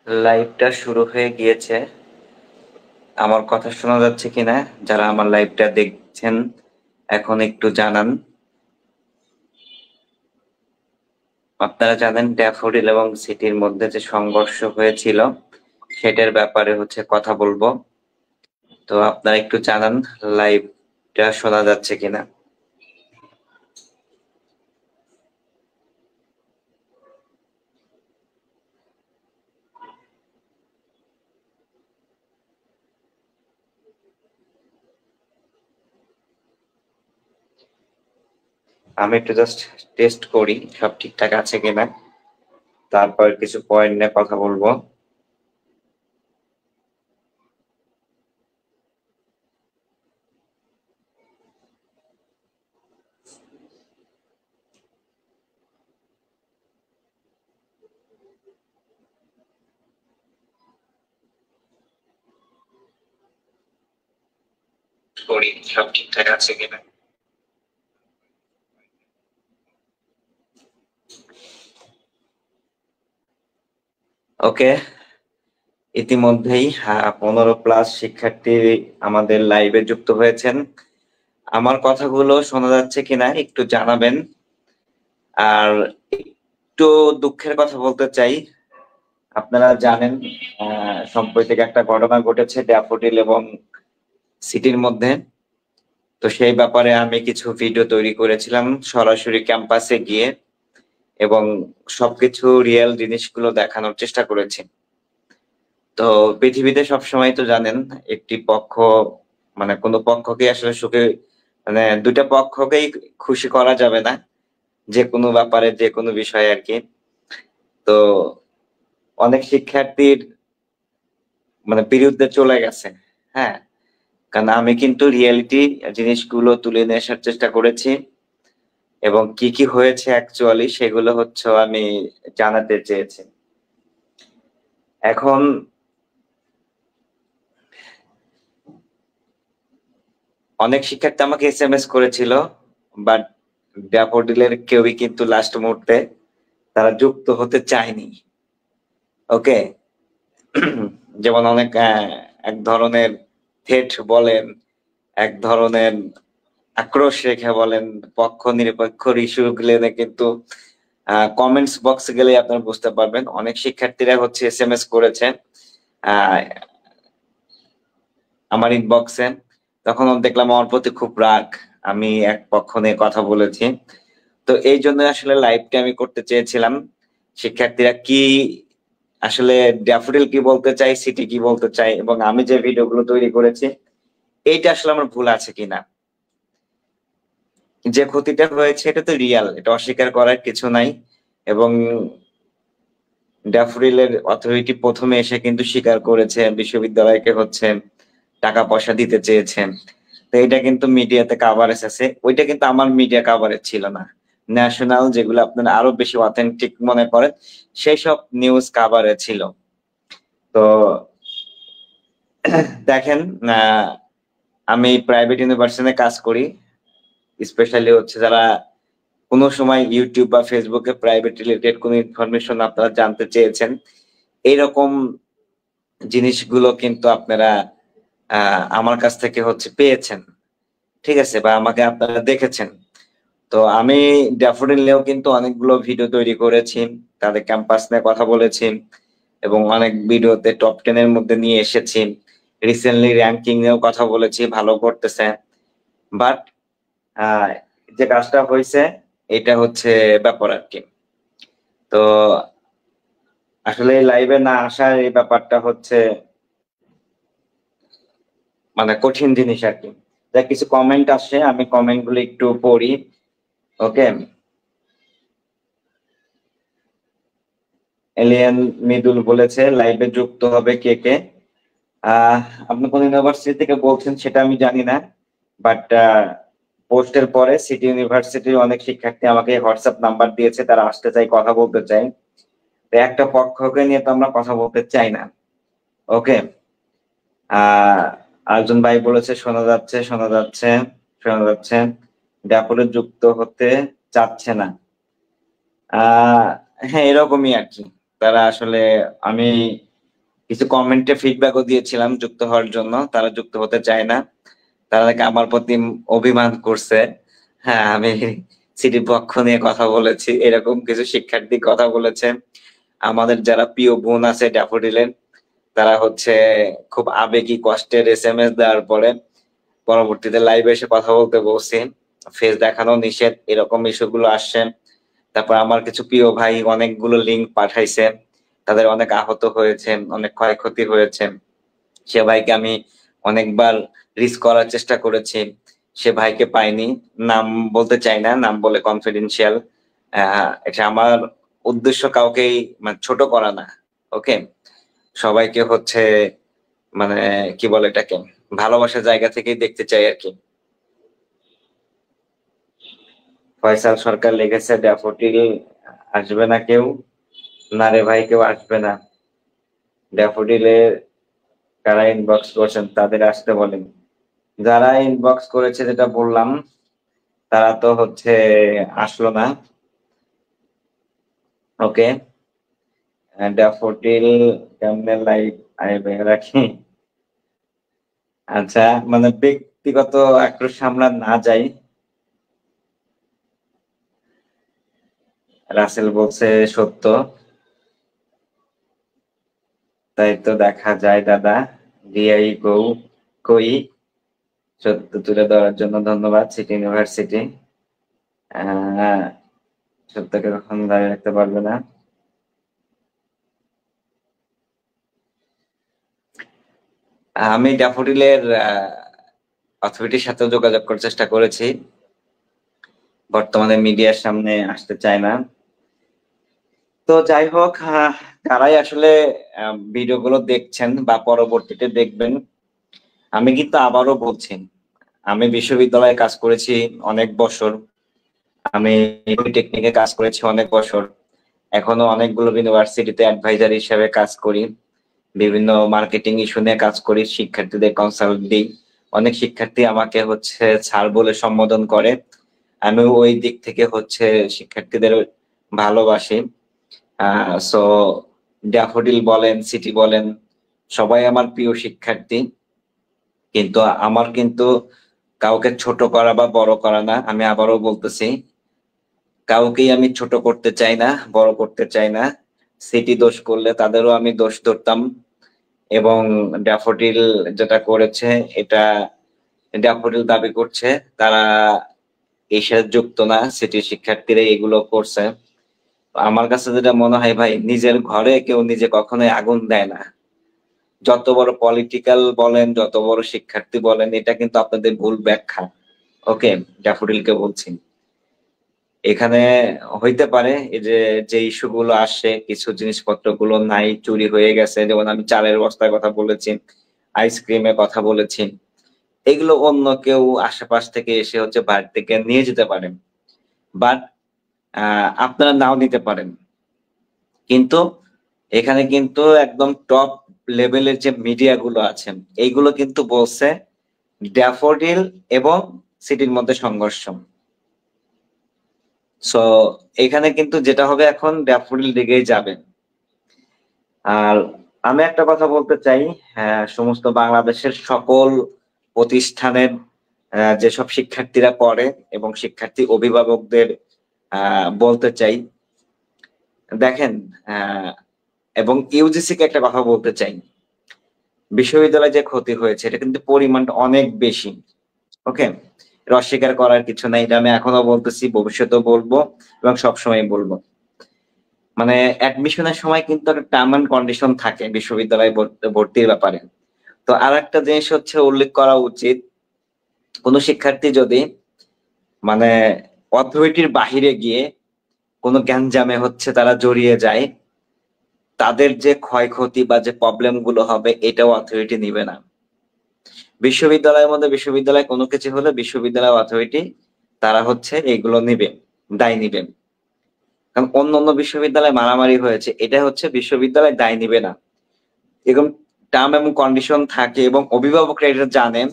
লাইভটা শুরু হয়ে গিয়েছে। আমার কথা শোনা যাচ্ছে কিনা? যারা আমার লাইভটা দেখছেন এখন একটু জানান। আপনারা জানেন ড্যাফোডিল এবং সিটির মধ্যে যে সংঘর্ষ হয়েছিল সেটার ব্যাপারে কথা বলবো। তো আপনারা একটু জানান লাইভটা শোনা যাচ্ছে কিনা। আমি একটু জাস্ট টেস্ট করি সব ঠিকঠাক আছে কিনা, তারপর কিছু পয়েন্ট নিয়ে কথা বলবো। করি সব ঠিকঠাক আছে কিনা। ওকে, ইতিমধ্যেই 15+ শিক্ষার্থী আমাদের লাইভে যুক্ত হয়েছেন। আমার কথাগুলো শোনা যাচ্ছে কিনা একটু জানাবেন। আর একটু দুঃখের কথা বলতে চাই, আপনারা জানেন সম্প্রতি একটা ঘটনা ঘটেছে ড্যাফোডিল এবং সিটির মধ্যে। তো সেই ব্যাপারে আমি কিছু ভিডিও তৈরি করেছিলাম সরাসরি ক্যাম্পাসে গিয়ে, এবং সবকিছু রিয়েল জিনিসগুলো দেখানোর চেষ্টা করেছি। তো পৃথিবীতে সবসময় তো জানেন একটি পক্ষ কোনো পক্ষকে আসলে সুখে দুইটা পক্ষকেই খুশি করা যাবে না, যে কোনো ব্যাপারে যে কোনো বিষয়ে আর কি। তো অনেক শিক্ষার্থীর বিরুদ্ধে চলে গেছে। হ্যাঁ, কারণ আমি কিন্তু রিয়েলিটি জিনিসগুলো তুলে নিয়ে আসার চেষ্টা করেছি, এবং কি কি হয়েছে অ্যাকচুয়ালি সেগুলো আমি জানাতে চেয়েছি। এখন অনেক শিক্ষার্থী আমাকে এসএমএস করেছিল, বাট ড্যাফোডিলের কেউই কিন্তু লাস্ট মুহূর্তে তারা যুক্ত হতে চায়নি। ওকে, যেমন অনেক এক ধরনের থ্রেট বলেন, এক ধরনের আক্রোশ রেখে বলেন, পক্ষ নিরপেক্ষ ইস্যু গুলো কিন্তু কমেন্টস বক্সে গেলে আপনারা বুঝতে পারবেন। অনেক শিক্ষার্থীরা এসএমএস করেছে আমার ইনবক্সে, তখন দেখলাম আমার প্রতি খুব রাগ, আমি এক পক্ষ নিয়ে কথা বলেছি। তো এই জন্য আসলে লাইভটা আমি করতে চেয়েছিলাম, শিক্ষার্থীরা কি আসলে ড্যাফোডিল কি বলতে চাই, সিটি কি বলতে চাই, এবং আমি যে ভিডিওগুলো তৈরি করেছি এইটা আসলে আমার ভুল আছে কিনা। যে ক্ষতিটা হয়েছে এটা তো রিয়াল, এটা অস্বীকার করার কিছু নাই। এবং ড্যাফোডিলের অথরিটি প্রথমে এসে কিন্তু স্বীকার করেছে বিশ্ববিদ্যালয়কে টাকা পয়সা দিতে চেয়েছেন। তো এটা কিন্তু মিডিয়াতে কাভারেজ আছে, ওইটা কিন্তু আমার মিডিয়া কাভারেজ ছিল না। ন্যাশনাল যেগুলো আপনারা আরো বেশি অথেন্টিক মনে করেন সেই সব নিউজ কাভারে ছিল। তো দেখেন, আমি প্রাইভেট ইউনিভার্সিটিতে কাজ করি, স্পেশালি যারা কোনো সময় ইউটিউব বা ফেসবুকে প্রাইভেট রিলেটেড কোনো ইনফরমেশন আপনারা জানতে চেয়েছেন, এইরকম জিনিসগুলো কিন্তু আপনারা আমার কাছ থেকে পেয়েছেন, ঠিক আছে, বা আমাকে আপনারা দেখেছেন। তো আমি ড্যাফোডিল নিয়েও কিন্তু অনেকগুলো ভিডিও তৈরি করেছি, তাদের ক্যাম্পাস নিয়ে কথা বলেছি, এবং অনেক ভিডিওতে টপ 10 এর মধ্যে নিয়ে এসেছি। রিসেন্টলি র্যাঙ্কিং নিয়েও কথা বলেছি, ভালো করতেছে। বাট যে কাজটা হয়েছে এটা ব্যাপার আর কি। তো আসলে লাইভে না আসার এই ব্যাপারটা কঠিন জিনিস আর কি। যা কিছু কমেন্ট আসছে আমি কমেন্ট গুলো একটু পড়ি। ওকে, এলিয়ান মৃদুল বলেছে লাইভে যুক্ত হবে কে কে। আপনি কোন ইউনিভার্সিটি থেকে বলছেন সেটা আমি জানি না, বাট পোস্টের পরে সিটি ইউনিভার্সিটির অনেক শিক্ষার্থী আমাকে হোয়াটসঅ্যাপ নাম্বার দিয়েছে, তারা আসতে চাই, কথা বলতে চাই। তো একটা পক্ষকে নিয়ে তো আমরা কথা বলতে চাই না। ওকে, আরেকজন ভাই বলেছে শোনা যাচ্ছে শোনা যাচ্ছে শোনা যাচ্ছে, ড্যাপোলে যুক্ত হতে চাচ্ছে না। হ্যাঁ, এরকমই আর কি। তারা আসলে আমি কিছু কমেন্টে ফিডব্যাকও দিয়েছিলাম যুক্ত হওয়ার জন্য, তারা যুক্ত হতে চায় না, তারা নাকি আমার প্রতি অভিমান করছে। হ্যাঁ, আমি সিটির পক্ষ নিয়ে কথা বলেছি, এরকম কিছু শিক্ষার্থী কথা বলেছে। আমাদের যারা প্রিয় বোন আছে ড্যাফোডিলের, তারা হচ্ছে খুব আবেগী কষ্টের SMS দেওয়ার পরে পরবর্তীতে লাইভে এসে কথা বলতে বলছি, ফেস দেখানো নিষেধ, এরকম ইস্যুগুলো আসছে। তারপর আমার কিছু প্রিয় ভাই অনেকগুলো লিঙ্ক পাঠাইছে, তাদের অনেক আহত হয়েছে, অনেক ক্ষয়ক্ষতি হয়েছে। সে ভাইকে আমি অনেকবার রিচ করার চেষ্টা করেছি, সে ভাইকে পাইনি। নাম বলতে চাই না, নাম বলে কনফিডেন্সিয়াল। এটা আমার উদ্দেশ্য কাউকেই মানে ছোট করা না, ওকে। সবাইকে হচ্ছে মানে কি বলে এটাকে, ভালোবাসার জায়গা থেকেই দেখতে চাই আর কি। ফয়সাল সরকার লিখেছে ড্যাফোডিল আসবে না কেউ। না রে ভাই, কেউ আসবে না। ড্যাফোডিলের কারা ইনবক্স করছেন তাদের আসতে বলেন। যারা ইনবক্স করেছে যেটা বললাম, তারা তো হচ্ছে আসলো না, ওকে। ড্যাফোডিল কেমনে লাইভ আইবে রাখি। আচ্ছা, মানে ব্যক্তিগত আক্রোশ সামলা না যাই। রাসেল বলছে সত্য, তাই তো দেখা যায় দাদা। ডিআই গৌ কই, সত্য তুলে ধরার জন্য ধন্যবাদ সিটি ইউনিভার্সিটি। সত্যকে কখনো দাঁড়িয়ে রাখতে পারবে না। আমি ড্যাফোডিলের অথরিটির সাথেও যোগাযোগ করার চেষ্টা করেছি, বর্তমানে মিডিয়ার সামনে আসতে চায় না। তো যাই হোক, যারাই আসলে ভিডিওগুলো দেখছেন বা পরবর্তীতে দেখবেন, আমি কিন্তু আবারও বলছি, আমি বিশ্ববিদ্যালয়ে কাজ করেছি অনেক বছর, আমি পলিটেকনিকে কাজ করেছি অনেক বছর, এখনো অনেকগুলো ইউনিভার্সিটিতে অ্যাডভাইজার হিসেবে কাজ করি, বিভিন্ন মার্কেটিং ইস্যু নিয়ে কাজ করি, শিক্ষার্থীদের কনসাল্ট দিই। অনেক শিক্ষার্থী আমাকে হচ্ছে স্যার বলে সম্বোধন করে, আমি ওই দিক থেকে হচ্ছে শিক্ষার্থীদের ভালোবাসি। সো ড্যাফোডিল বলেন, সিটি বলেন, সবাই আমার প্রিয় শিক্ষার্থী। কিন্তু আমার কিন্তু কাউকে ছোট করা বা বড় করা না, আমি আবারও বলতেছি, কাউকেই আমি ছোট করতে চাই না, বড় করতে চাই না। সিটি দোষ করলে তাদেরও আমি দোষ ধরতাম, এবং ড্যাফোডিল যেটা করেছে এটা ড্যাফোডিল দাবি করছে তারা এই সাথে যুক্ত না, সিটির শিক্ষার্থীরা এগুলো করছে। আমার কাছে যেটা মনে হয় ভাই, নিজের ঘরে কেউ নিজে কখনোই আগুন দেয় না। যত বড় পলিটিক্যাল বলেন, যত বড় শিক্ষার্থী বলেন, এটা কিন্তু আপনাদের ভুল ব্যাখ্যা, ওকে। ড্যাফোডিলকে বলছি, এখানে হইতে পারে এই যে ইস্যু গুলো আসে, কিছু জিনিসপত্র গুলো নাই, চুরি হয়ে গেছে, যেমন আমি চালের বস্তার কথা বলেছি, আইসক্রিমের কথা বলেছি, এগুলো অন্য কেউ আশেপাশ থেকে এসে হচ্ছে বাইরে থেকে নিয়ে যেতে পারেন, বাট আপনারা নাও নিতে পারেন। কিন্তু এখানে কিন্তু একদম টপ লেভেলের যে মিডিয়া গুলো আছেন, এইগুলো কিন্তু বলছে ড্যাফোডিল এবং সিটির মধ্যে সংঘর্ষ। সো এখানে কিন্তু যেটা হবে, এখন ড্যাফোডিল দিকেই যাবে। আর আমি একটা কথা বলতে চাই, সমস্ত বাংলাদেশের সকল প্রতিষ্ঠানের যেসব শিক্ষার্থীরা পড়ে এবং শিক্ষার্থী অভিভাবকদের বলতে চাই, দেখেন, এবং ইউজিসিকে একটা কথা বলতে চাই, বিশ্ববিদ্যালয়ে যে ক্ষতি হয়েছে এটা কিন্তু পরিমাণটা অনেক বেশি, ওকে। এটা অস্বীকার করার কিছু নাই, এটা আমি এখনো বলতেছি, ভবিষ্যতেও বলবো এবং সবসময় বলবো। মানে অ্যাডমিশনের সময় কিন্তু একটা টার্ম এন্ড কন্ডিশন থাকে বিশ্ববিদ্যালয়ে ভর্তির ব্যাপারে। তো আর একটা জিনিস হচ্ছে উল্লেখ করা উচিত, কোনো শিক্ষার্থী যদি মানে অথরিটির বাহিরে গিয়ে কোনো গ্যাঞ্জামে হচ্ছে তারা জড়িয়ে যায়, তাদের যে ক্ষয়ক্ষতি বা যে প্রবলেম গুলো হবে এটাও অথরিটি নিবে না। বিশ্ববিদ্যালয়ের মধ্যে বিশ্ববিদ্যালয় কোনো কিছু হলে বিশ্ববিদ্যালয় অথরিটি তারা হচ্ছে এগুলো নিবে, দায় নিবে। কারণ অন্য অন্য বিশ্ববিদ্যালয়ে মারামারি হয়েছে, এটা হচ্ছে বিশ্ববিদ্যালয় দায় নিবে না, এরকম টার্ম এবং কন্ডিশন থাকে এবং অভিভাবকরা এটা জানেন।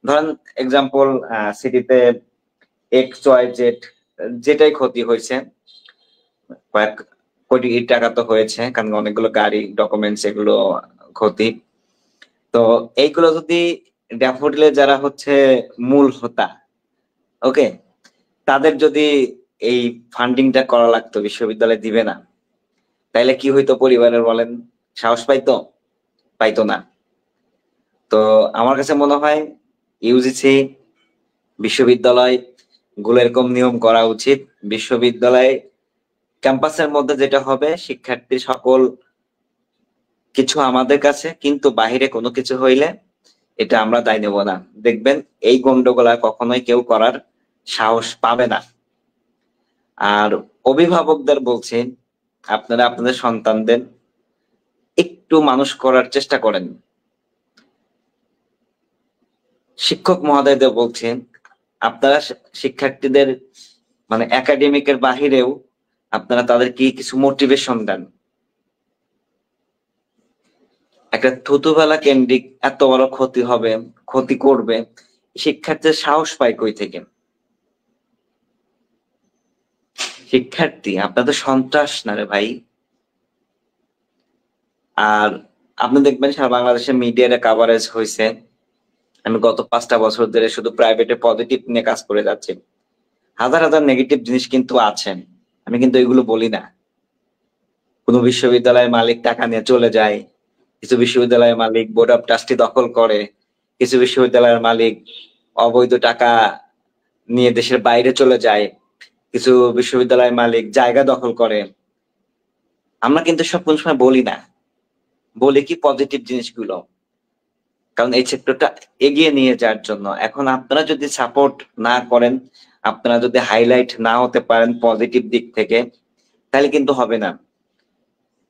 ধরেন এক্সাম্পল, সিটিতে এক্স ওয়াই জেড যেটাই ক্ষতি হয়েছে, কয়েক কোটি টাকা তো হয়েছে, কারণ অনেকগুলো গাড়ি ডকুমেন্টস এগুলো ক্ষতি। তো এইগুলো যদি ড্যাফোডিলে যারা হচ্ছে মূল হোতা, ওকে, তাদের যদি এই ফান্ডিংটা করা লাগতো, বিশ্ববিদ্যালয় দিবে না, তাইলে কি হইতো পরিবারের বলেন? সাহস পাইতো? পাইতো না। তো আমার কাছে মনে হয় ইউজিসি, বিশ্ববিদ্যালয় গুলো এরকম নিয়ম করা উচিত। বিশ্ববিদ্যালয় ক্যাম্পাসের মধ্যে যেটা হবে, শিক্ষার্থী সকল কিছু আমাদের কাছে, কিন্তু বাহিরে কোনো কিছু হইলে এটা আমরা দায় নেব না। দেখবেন এই গন্ডগোল আর কখনোই কেউ করার সাহস পাবে না। আর অভিভাবকদের বলছি, আপনারা আপনাদের সন্তানদের একটু মানুষ করার চেষ্টা করেন। শিক্ষক মহোদয়দের বলছি, আপনারা শিক্ষার্থীদের মানে একাডেমিকের বাহিরেও আপনারা তাদেরকে কিছু মোটিভেশন দেন। একটা থুতুবেলা কেন্দ্রিক এত বড় ক্ষতি হবে, ক্ষতি করবে, শিক্ষার্থীর সাহস পায় কই থেকে? শিক্ষার্থী আপনাদের সন্ত্রাস না রে ভাই। আর আপনি দেখবেন সারা বাংলাদেশের মিডিয়ার কাভারেজ হয়েছে, আমি গত 5টা বছর ধরে শুধু প্রাইভেটে পজিটিভ নিয়ে কাজ করে যাচ্ছি। হাজার হাজার নেগেটিভ জিনিস কিন্তু আছেন, আমি কিন্তু এগুলো বলি না। কোনো বিশ্ববিদ্যালয়ের মালিক টাকা নিয়ে চলে যায়, কিছু বিশ্ববিদ্যালয়ের মালিক বোর্ড অফ ট্রাস্টি দখল করে, কিছু বিশ্ববিদ্যালয়ের মালিক অবৈধ টাকা নিয়ে দেশের বাইরে চলে যায়, কিছু বিশ্ববিদ্যালয়ের মালিক জায়গা দখল করে। আমরা কিন্তু সব কোন সময় বলি না, বলি কি পজিটিভ জিনিসগুলো, কারণ এই সেক্টরটা এগিয়ে নিয়ে যাওয়ার জন্য। এখন আপনারা যদি সাপোর্ট না করেন, আপনারা যদি হাইলাইট না হতে পারেন পজিটিভ দিক থেকে, তাহলে কিন্তু হবে না।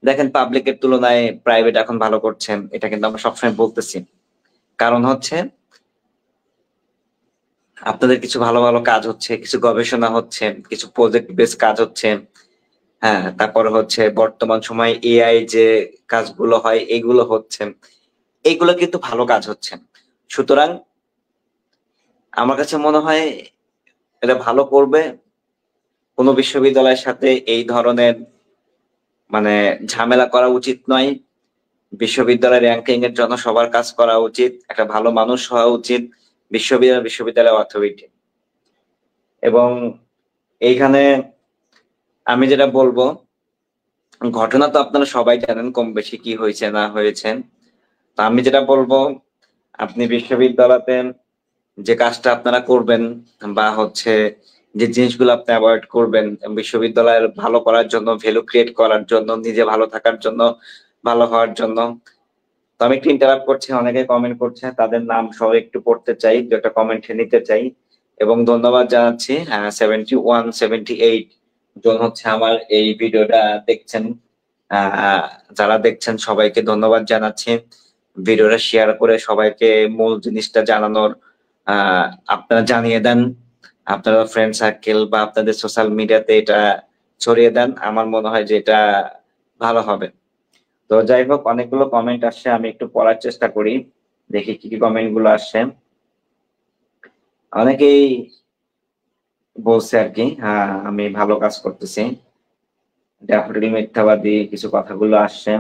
দেখেন পাবলিকের তুলনায় প্রাইভেট এখন ভালো করছেন, এটা কিন্তু আমরা সবসময় বলতেছি। কারণ হচ্ছে আপনাদের কিছু ভালো ভালো কাজ হচ্ছে, কিছু গবেষণা হচ্ছে, কিছু প্রজেক্ট বেস কাজ হচ্ছে। হ্যাঁ, তারপর হচ্ছে বর্তমান সময়ে এআই যে কাজগুলো হয় এগুলো হচ্ছে, এইগুলো কিন্তু ভালো কাজ হচ্ছে। সুতরাং আমার কাছে মনে হয় এটা ভালো করবে। কোনো বিশ্ববিদ্যালয়ের সাথে এই ধরনের মানে ঝামেলা করা উচিত নয়। বিশ্ববিদ্যালয়ের র্যাঙ্কিং এর জন্য সবার কাজ করা উচিত, একটা ভালো মানুষ হওয়া উচিত বিশ্ববিদ্যালয় অথরিটি। এবং এইখানে আমি যেটা বলবো, ঘটনা তো আপনারা সবাই জানেন কম বেশি কি হয়েছে না হয়েছে। তো আমি যেটা বলবো, আপনি বিশ্ববিদ্যালয়তে যে কাজটা আপনারা করবেন বা হচ্ছে যে জিনিসগুলো আপনি অ্যাভয়েড করবেন, বিশ্ববিদ্যালয়ের ভালো করার জন্য, ভ্যালু ক্রিয়েট করার জন্য, নিজে ভালো থাকার জন্য, ভালো হওয়ার জন্য। তো আমি একটু ইন্টারাপ্ট করছি, অনেকে কমেন্ট করছে, তাদের নাম সহ একটু পড়তে চাই, দু একটা কমেন্ট নিতে চাই। এবং ধন্যবাদ জানাচ্ছি 71-78 জন হচ্ছে আমার এই ভিডিওটা দেখছেন। যারা দেখছেন সবাইকে ধন্যবাদ জানাচ্ছি। ভিডিওটা শেয়ার করে সবাইকে মূল জিনিসটা জানানোর আপনারা জানিয়ে দেন, আপনারা ফ্রেন্ড সার্কেল বা আপনাদের সোশ্যাল মিডিয়াতে এটা ছড়িয়ে দেন। আমার মনে হয় যে এটা ভালো হবে। তো যাই হোক, অনেকগুলো কমেন্ট আসছে, আমি একটু পড়ার চেষ্টা করি, দেখি কি কি কমেন্ট গুলো আসছে। অনেকেই বলছে আর কি, হ্যাঁ আমি ভালো কাজ করতেছি। ড্যাফোডিল মিথ্যাবাদী কিছু কথাগুলো আসছে,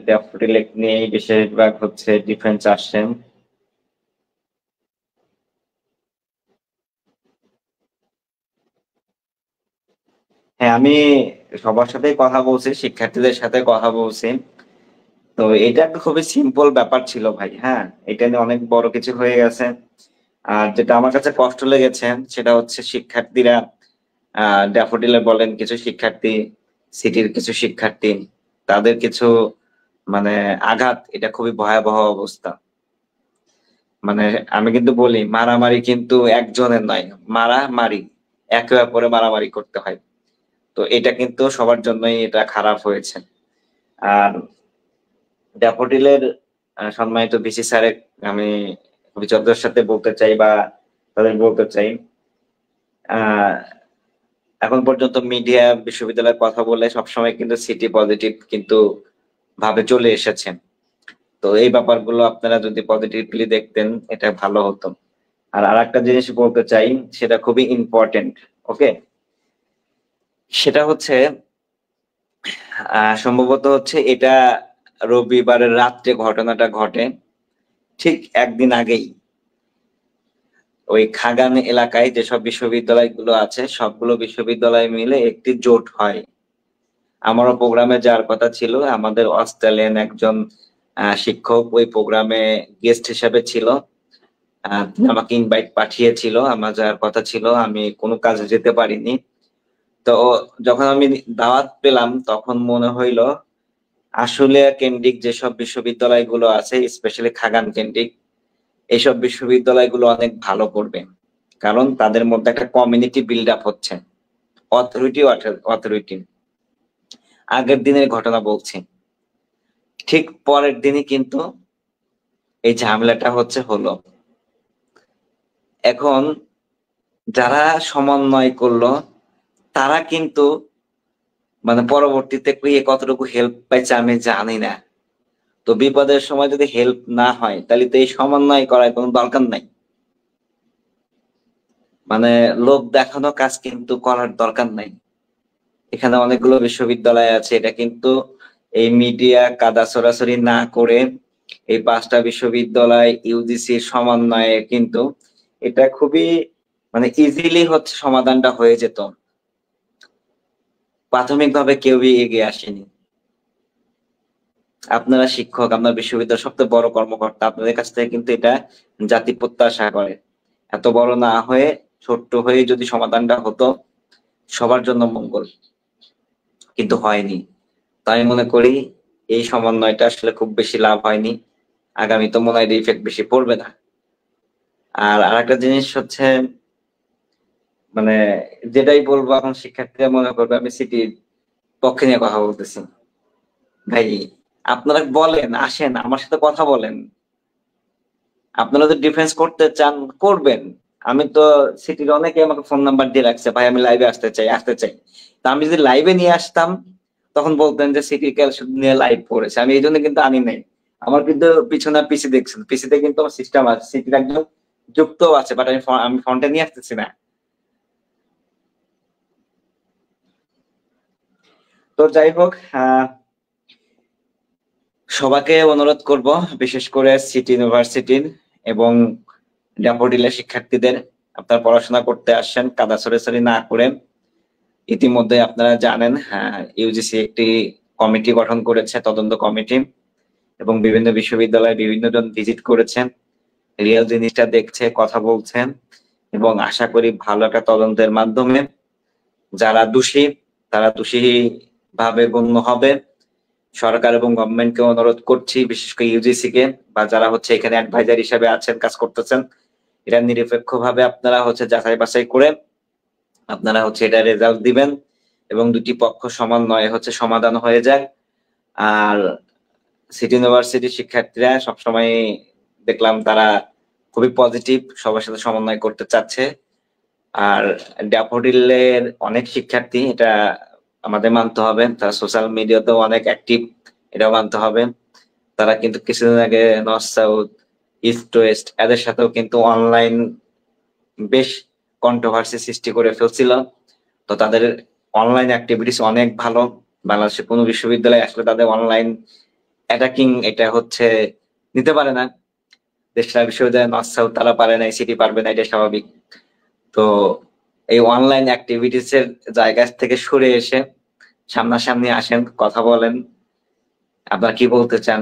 ড্যাফোডিল নিয়ে বেশিরভাগ হচ্ছে ডিফেন্স আসছে। হ্যাঁ, আমি সবার সাথেই কথা বলছি, শিক্ষার্থীদের সাথে কথা বলছি। তো এটা একটা খুবই সিম্পল ব্যাপার ছিল ভাই। হ্যাঁ, এটা নিয়ে অনেক বড় কিছু হয়ে গেছে। আর যেটা আমার কাছে কষ্ট লেগেছে সেটা হচ্ছে শিক্ষার্থীরা, ড্যাফোডিলে বলেন কিছু শিক্ষার্থী, সিটির কিছু শিক্ষার্থী, তাদের কিছু মানে আঘাত, এটা খুবই ভয়াবহ অবস্থা। মানে আমি কিন্তু বলি মারামারি কিন্তু একজনের নয়, মারামারি একে অপরে মারামারি করতে হয়। তো এটা কিন্তু সবার জন্যই এটা খারাপ হয়েছে। আর ড্যাফোডিলের সম্মানিত ভিসি স্যারে আমি খুবই শ্রদ্ধার সাথে বলতে চাই বা তাদের বলতে চাই, আহ এখন পর্যন্ত মিডিয়া বিশ্ববিদ্যালয়ের কথা বলে সবসময় কিন্তু সিটি পজিটিভ কিন্তু ভাবে চলে এসেছেন। তো এই ব্যাপারগুলো আপনারা যদি পজিটিভলি দেখতেন এটা ভালো হতো। আর আরেকটা জিনিস বলতে চাই, সেটা খুবই ইম্পর্টেন্ট। ওকে, সেটা হচ্ছে সম্ভবত হচ্ছে এটা রবিবারের রাত্রে ঘটনাটা ঘটে। ঠিক একদিন আগেই ওই খাগান এলাকায় যেসব বিশ্ববিদ্যালয়গুলো আছে সবগুলো বিশ্ববিদ্যালয় মিলে একটি জোট হয়। আমারও প্রোগ্রামে যাওয়ার কথা ছিল। আমাদের অস্ট্রেলিয়ান একজন শিক্ষক ওই প্রোগ্রামে গেস্ট হিসেবে ছিল। তিনি আমাকে ইনভাইট পাঠিয়েছিল, আমার যাওয়ার কথা ছিল, আমি কোনো কাজে যেতে পারিনি। তো যখন আমি দাওয়াত পেলাম তখন মনে হইলো আশুলিয়া কেন্দ্রিক যেসব বিশ্ববিদ্যালয়গুলো আছে, স্পেশালি খাগান কেন্দ্রিক, এইসব বিশ্ববিদ্যালয়গুলো অনেক ভালো করবে। কারণ তাদের মধ্যে একটা কমিউনিটি বিল্ড আপ হচ্ছে। অথরিটি আগের দিনের ঘটনা বলছি। ঠিক পরের দিনই কিন্তু এই ঝামেলাটা হলো। এখন যারা সমন্বয় করলো তারা কিন্তু মানে পরবর্তীতে কতটুকু হেল্প পাইছে আমি জানি না। তো বিপদের সময় যদি হেল্প না হয় তাহলে তো এই সমন্বয় করার কোনো দরকার নাই। মানে লোক দেখানো কাজ কিন্তু করার দরকার নাই। এখানে অনেকগুলো বিশ্ববিদ্যালয় আছে, এটা কিন্তু এই মিডিয়া কাদা ছড়াছড়ি না করে এই 5টা বিশ্ববিদ্যালয় ইউজিসির সমন্বয়ে কিন্তু এটা খুবই মানে ইজিলি হচ্ছে সমাধানটা হয়ে যেত। প্রাথমিকভাবে কেউই এগিয়ে আসেনি। আপনারা শিক্ষক, আপনার বিশ্ববিদ্যালয়ের সবচেয়ে বড় কর্মকর্তা, আপনাদের কাছ থেকে কিন্তু এটা জাতি প্রত্যাশা করে। এত বড় না হয়ে ছোট্ট হয়ে যদি সমাধানটা হতো সবার জন্য মঙ্গল, কিন্তু হয়নি। তাই মনে করি এই সমন্বয়টা আসলে খুব বেশি লাভ হয়নি। আগামী তো মনে হয় ইফেক্ট বেশি পড়বে না। আর আরেকটা জিনিস হচ্ছে মানে যেটাই বলবো এখন শিক্ষার্থীরা মনে করবে আমি সিটির পক্ষে নিয়ে কথা বলতেছি। ভাই আপনারা বলেন, আসেন আমার সাথে কথা বলেন। আপনারা যদি ডিফেন্স করতে চান করবেন। আমি তো সিটির অনেকে আমাকে ফোন নাম্বার দিয়ে রাখছে, ভাই আমি লাইভে আসতে চাই। তা আমি যদি লাইভে নিয়ে আসতাম তখন বলতেন যে সিটি ক্যাল নিয়ে লাইভ করেছে, আমি এই জন্য কিন্তু আনি নাই। আমার কিন্তু পিছনে পিসি দেখছেন, পিসিতে কিন্তু আমার সিস্টেম আছে, সিটির একজন যুক্ত আছে, বাট আমি ফোনটা নিয়ে আসতেছি না। তো যাই হোক, সবাইকে অনুরোধ করব, বিশেষ করে সিটি ইউনিভার্সিটির এবং ড্যাফোডিলের শিক্ষার্থীদের, আপনারা পড়াশোনা করতে আসছেন কাদা ছড়াছড়ি না করে। ইতিমধ্যে আপনারা জানেন ইউজিসি একটি কমিটি গঠন করেছে, তদন্ত কমিটি, এবং বিভিন্ন বিশ্ববিদ্যালয়ে বিভিন্ন জন ভিজিট করেছেন, রিয়েল জিনিসটা দেখছে, কথা বলছেন, এবং আশা করি ভালো একটা তদন্তের মাধ্যমে যারা দোষী তারা দোষী ভাবে গণ্য হবে। সরকার এবং গভর্নমেন্টকে অনুরোধ করছি, বিশেষ করে ইউজিসি কে বা যারা হচ্ছে এখানে অ্যাডভাইজার হিসেবে আছেন, কাজ করতেছেন, এটা নিরপেক্ষ ভাবে আপনারা হচ্ছে যাচাই বাছাই করে আপনারা হচ্ছে এটা রেজাল্ট দিবেন এবং দুটি পক্ষ সমন্বয়ে হচ্ছে সমাধান হয়ে যায়। আর সিটি ইউনিভার্সিটির শিক্ষার্থীরা সবসময় দেখলাম তারা খুবই পজিটিভ, সবার সাথে সমন্বয় করতে চাচ্ছে। আর ড্যাফোডিলের অনেক শিক্ষার্থী, এটা আমাদের মানতে হবে, তারা সোশ্যাল মিডিয়াতেও অনেক অ্যাক্টিভ, এটাও মানতে হবে। তারা কিন্তু কিছুদিন আগে নর্থ সাউথ ইস্ট ওয়েস্ট এদের সাথেও কিন্তু অনলাইন বেশ কন্ট্রোভার্সি সৃষ্টি করে ফেলছিল। তো তাদের অনলাইন অ্যাক্টিভিটিস অনেক ভালো। বাংলাদেশের কোনো বিশ্ববিদ্যালয় আসলে তাদের অনলাইন অ্যাটাকিং এটা হচ্ছে নিতে পারে না। দেশটা বিশ্ববিদ্যালয় নর্থ সাউথ তারা পারে না, সিটি পারবে না, এটা স্বাভাবিক। তো এই অনলাইন অ্যাক্টিভিটিস এর জায়গা থেকে সরে এসে সামনাসামনি আসেন, কথা বলেন, আপনারা কি বলতে চান।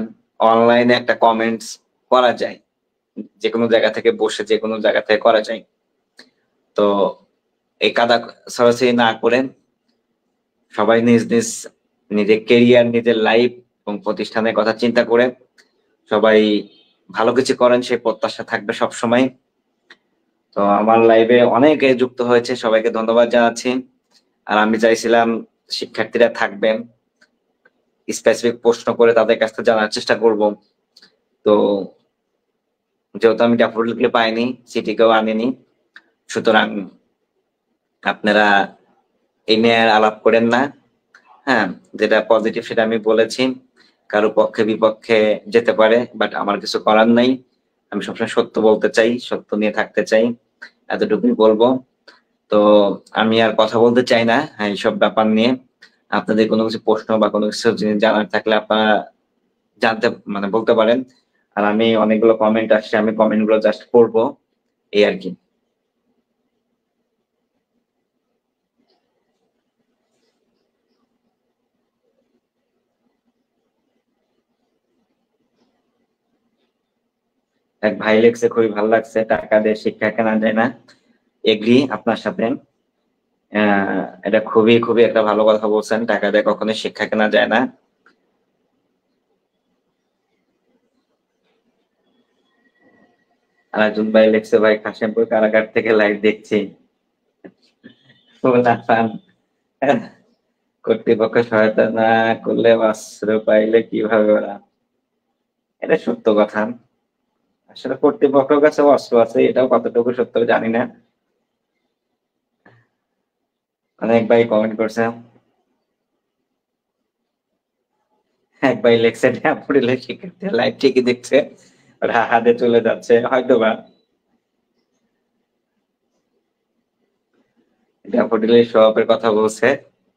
অনলাইনে একটা কমেন্টস করা যায়, যে কোনো জায়গা থেকে বসে যে কোনো জায়গা থেকে করা যায়। তো এই কাদা ছড়াছড়ি না করে সবাই নিজ নিজ নিজের কেরিয়ার, নিজের লাইফ এবং প্রতিষ্ঠানের কথা চিন্তা করে সবাই ভালো কিছু করেন, সেই প্রত্যাশা থাকবে সব সময়। তো আমার লাইভে অনেকে যুক্ত হয়েছে, সবাইকে ধন্যবাদ জানাচ্ছি। আর আমি চাইছিলাম শিক্ষার্থীরা থাকবেন, স্পেসিফিক প্রশ্ন করে তাদের কাছ থেকে জানার চেষ্টা করব। তো যেহেতু আমি ড্যাফোডিলকে পাইনি, সিটিকেও আনিনি, সুতরাং আপনারা এই নিয়ে আর আলাপ করেন না। হ্যাঁ, যেটা পজিটিভ সেটা আমি বলেছি, কারো পক্ষে বিপক্ষে যেতে পারে, বাট আমার কিছু করার নাই। আমি সবসময় সত্য বলতে চাই, সত্য নিয়ে থাকতে চাই, এতটুকুই বলবো। তো আমি আর কথা বলতে চাই না এইসব ব্যাপার নিয়ে। আপনাদের কোনো কিছু প্রশ্ন বা কোনো কিছু জিনিস জানার থাকলে আপনারা জানতে মানে বলতে পারেন। আর আমি অনেকগুলো কমেন্ট আসছে, আমি কমেন্ট গুলো জাস্ট পড়বো এই আর কি। এক ভাই লেখছে, খুবই ভালো লাগছে, টাকা দিয়ে শিক্ষা কেনা যায় না। এগ্রি আপনার সাথে। এটা খুবই খুবই একটা ভালো কথা বলছেন, টাকা দিয়ে কখনোই শিক্ষা কেনা যায় না। আর একজন ভাই লেখছে, ভাই কাশিমপুর কারাগার থেকে লাইভ দেখছি। ফুল কর্তৃপক্ষ সহায়তা না করলে অস্ত্র পাইলে কিভাবে ওরা? এটা সত্য কথা। আসলে কর্তৃপক্ষের কাছে অস্ত্র আছে, এটাও কতটুকু সত্য জানি না। অনেক ভাই কমেন্ট করছে। এক ভাই লেখছে, ড্যাফোডিলের শিক্ষার্থী লাইভ ঠিকই দেখছে, ওরা হাতে চলে যাচ্ছে হয়তোবা। ড্যাফোডিলের স্বভাবের কথা বলছে,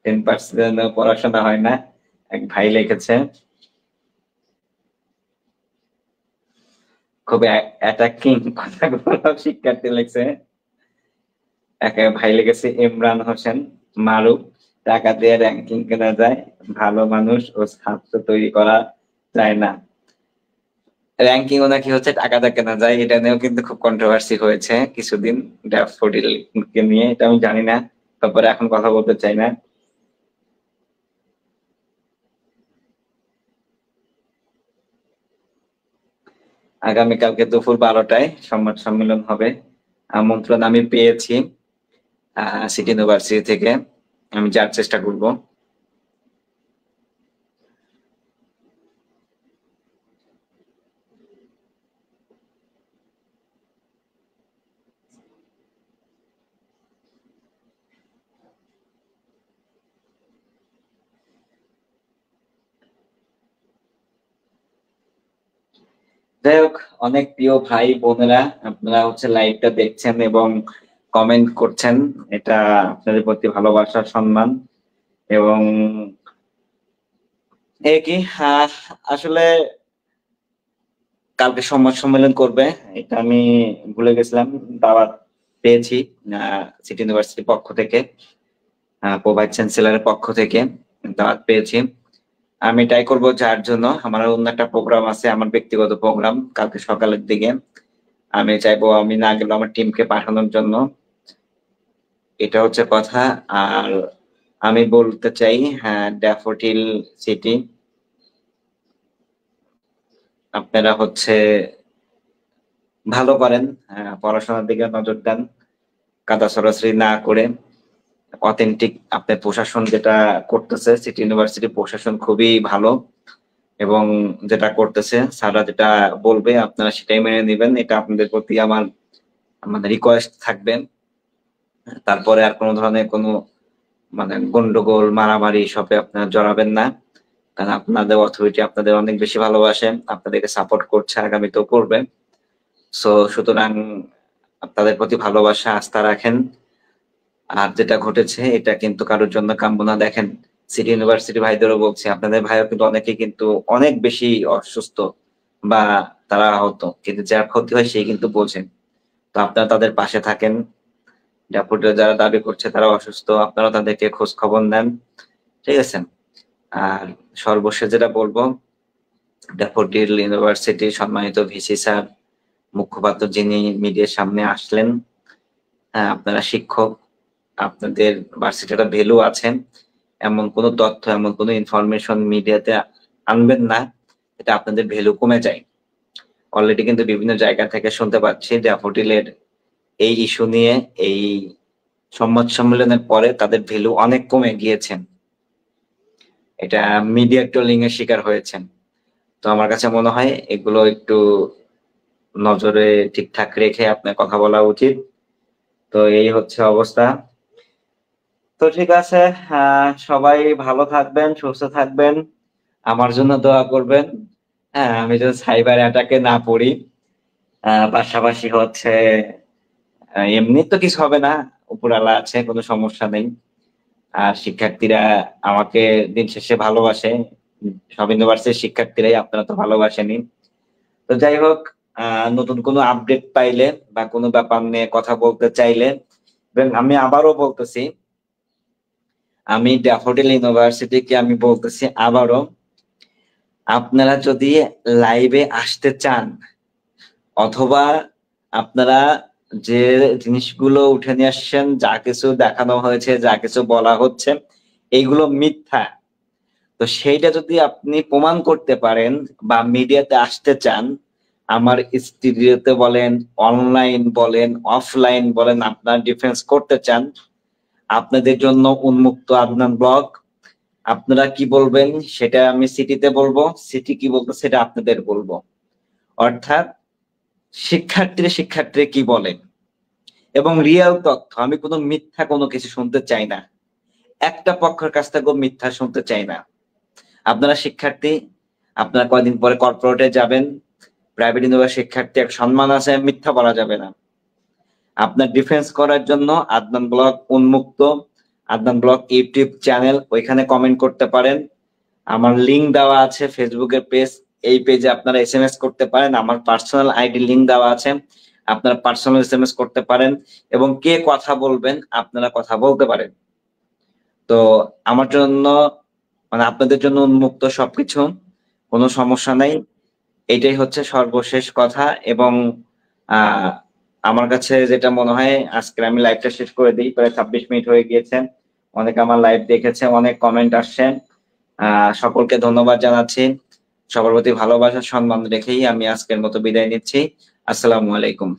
10% পড়াশোনা হয় না, এক ভাই লিখেছে। খুব অ্যাটাকিং কথাগুলো শিক্ষার্থী লিখছে। এক ভাই লিখেছে, ইমরান হোসেন মারুফ, টাকা দিয়ে র্যাঙ্কিং কেনা যায়, ভালো মানুষ ও ছাত্র তৈরি করা যায় না। র্যাঙ্কিং ও নাকি হচ্ছে টাকা দিয়ে কেনা যায়, এটা নিয়েও কিন্তু খুব কন্ট্রোভার্সি হয়েছে কিছুদিন ড্যাফোডিলকে নিয়ে, এটা আমি জানি না, তারপরে এখন কথা বলতে চাই না। আগামীকালকে দুপুর 12টায় সংবাদ সম্মেলন হবে, আমন্ত্রণ আমি পেয়েছি সিটি ইউনিভার্সিটি থেকে, আমি যার চেষ্টা করব। যাই হোক, অনেক প্রিয় ভাই বোনেরা, আপনারা হচ্ছে লাইভটা দেখছেন এবং কমেন্ট করছেন, এটা আপনাদের প্রতি ভালোবাসা, সম্মান এবং কি আসলে কালকে সংবাদ সম্মেলন করবে, এটা আমি ভুলে গেছিলাম। দাওয়াত পেয়েছি সিটি ইউনিভার্সিটির পক্ষ থেকে, প্রো ভাইস চ্যান্সেলরের পক্ষ থেকে দাওয়াত পেয়েছি। আমি ট্রাই করব যার জন্য। আমার অন্য একটা প্রোগ্রাম আছে, আমার ব্যক্তিগত প্রোগ্রাম কালকে সকালের দিকে, আমি চাইবো আমি না গেলেও আমার টিমকে পাঠানোর জন্য, এটা হচ্ছে কথা। আর আমি বলতে চাই, হ্যাঁ, ড্যাফোডিল সিটি, আপনারা হচ্ছে ভালো করেন, পড়াশোনার দিকে নজর দেন, কাদা ছড়াছড়ি না করে অথেন্টিক আপনার প্রশাসন যেটা করতেছে, সিটি ইউনিভার্সিটি প্রশাসন খুবই ভালো এবং যেটা করতেছে স্যাররা যেটা বলবে আপনারা সেটাই মেনে নেবেন, এটা আপনাদের প্রতি আমার মানে রিকোয়েস্ট থাকবে। তারপরে আর কোনো ধরনের কোনো মানে গন্ডগোল মারামারি সবে আপনারা জড়াবেন না, কারণ আপনাদের অথরিটি আপনাদের অনেক বেশি ভালোবাসে, আপনাদেরকে সাপোর্ট করছে, আগামীতেও করবে। সো সুতরাং তাদের প্রতি ভালোবাসা, আস্থা রাখেন। আর যেটা ঘটেছে এটা কিন্তু কারোর জন্য কাম্য না। দেখেন, সিটি ইউনিভার্সিটি ভাইদেরও বলছি, আপনাদের ভাইও কিন্তু অনেকে কিন্তু অনেক বেশি অসুস্থ বা তারা আহত, কিন্তু যার ক্ষতি হয় সেই কিন্তু বোঝেন। তো আপনারা তাদের পাশে থাকেন। ডেপুটিরা যারা দাবি করছে তারা অসুস্থ, আপনারা তাদেরকে খোঁজ খবর নেন, ঠিক আছে? আর সর্বশেষ যেটা বলবো, ড্যাফোডিল ইউনিভার্সিটির সম্মানিত ভিসি স্যার, মুখপাত্র যিনি মিডিয়ার সামনে আসলেন, হ্যাঁ, আপনারা শিক্ষক, আপনাদের ভার্সিটির একটা ভ্যালু আছে, এমন কোনো তথ্য, এমন কোনো ইনফরমেশন মিডিয়াতে আনবেন না এটা আপনাদের ভ্যালু কমে যায়। অলরেডি কিন্তু বিভিন্ন জায়গা থেকে শুনতে পাচ্ছি ড্যাফোডিলের এই ইস্যু নিয়ে, এই সংবাদ সম্মেলনের পরে তাদের ভ্যালু অনেক কমে গিয়েছেন, এটা মিডিয়া ট্রোলিং এর শিকার হয়েছেন। তো আমার কাছে মনে হয় এগুলো একটু নজরে ঠিকঠাক রেখে আপনার কথা বলা উচিত। তো এই হচ্ছে অবস্থা। তো ঠিক আছে, সবাই ভালো থাকবেন, সুস্থ থাকবেন, আমার জন্য দোয়া করবেন। হ্যাঁ, আমি যদি সাইবার অ্যাটাকে না পড়ি, পাশাপাশি হচ্ছে এমনি তো কিছু হবে না, উপরালা আছে, কোনো সমস্যা নেই। আর শিক্ষার্থীরা আমাকে দিন শেষে ভালোবাসে। সব ইউনিভার্সিটির শিক্ষার্থীরাই, আপনারা তো ভালোবাসেনই। তো যাই হোক, নতুন কোনো আপডেট পাইলে বা কোনো ব্যাপার নিয়ে কথা বলতে চাইলে, এবং আমি আবারও বলতেছি, আমি ড্যাফোডিল ইউনিভার্সিটিকে আমি বলতেছি আবারও, আপনারা যদি লাইভে আসতে চান অথবা আপনারা যে জিনিসগুলো উঠে নিয়ে আসছেন, যা কিছু দেখানো হয়েছে, যা কিছু বলা হচ্ছে, এইগুলো মিথ্যা। তো সেইটা যদি আপনি প্রমাণ করতে পারেন বা মিডিয়াতে আসতে চান, আমার স্টুডিওতে বলেন, অনলাইন বলেন, অফলাইন বলেন, আপনার ডিফেন্স করতে চান, আপনাদের জন্য উন্মুক্ত আদনান ব্লগ। আপনারা কি বলবেন সেটা আমি সিটিতে বলবো, সিটি কি বলবো সেটা আপনাদের বলবো। অর্থাৎ শিক্ষার্থী কি বলে এবং রিয়েল তথ্য, আমি কোনো মিথ্যা কোনো কিছু শুনতে চাই না, একটা পক্ষের কাছ থেকেও মিথ্যা শুনতে চাই না। আপনারা শিক্ষার্থী, আপনারা কয়দিন পরে কর্পোরেটে যাবেন, প্রাইভেট ইউনিভার্সিটি শিক্ষার্থী এক সম্মান আছে, মিথ্যা বলা যাবে না। আপনার ডিফেন্স করার জন্য আদনান ব্লগ উন্মুক্ত, আদনান ব্লগ ইউটিউব চ্যানেল, ওইখানে কমেন্ট করতে পারেন। আমার লিংক দেওয়া আছে ফেসবুকের পেজ, এই পেজে আপনারা এসএমএস করতে পারেন। আমার পার্সোনাল আইডি লিংক দেওয়া আছে, আপনারা পার্সোনাল এসএমএস করতে পারেন এবং কে কথা বলবেন আপনারা কথা বলতে পারেন। তো আমার জন্য মানে আপনাদের জন্য উন্মুক্ত সবকিছু, কোনো সমস্যা নাই। এটাই হচ্ছে সর্বশেষ কথা। এবং আহ আমার কাছে যেটা মনে হয়, আজকে আমি লাইভটা শেষ করে দিই, প্রায় 26 মিনিট হয়ে গিয়েছে। অনেকে আমার লাইভ দেখেছে, অনেক কমেন্ট আসছে, সকলকে ধন্যবাদ জানাচ্ছি। সবার প্রতি ভালোবাসা সম্মান রেখেই আমি আজকের মতো বিদায় নিচ্ছি। আসসালামু আলাইকুম।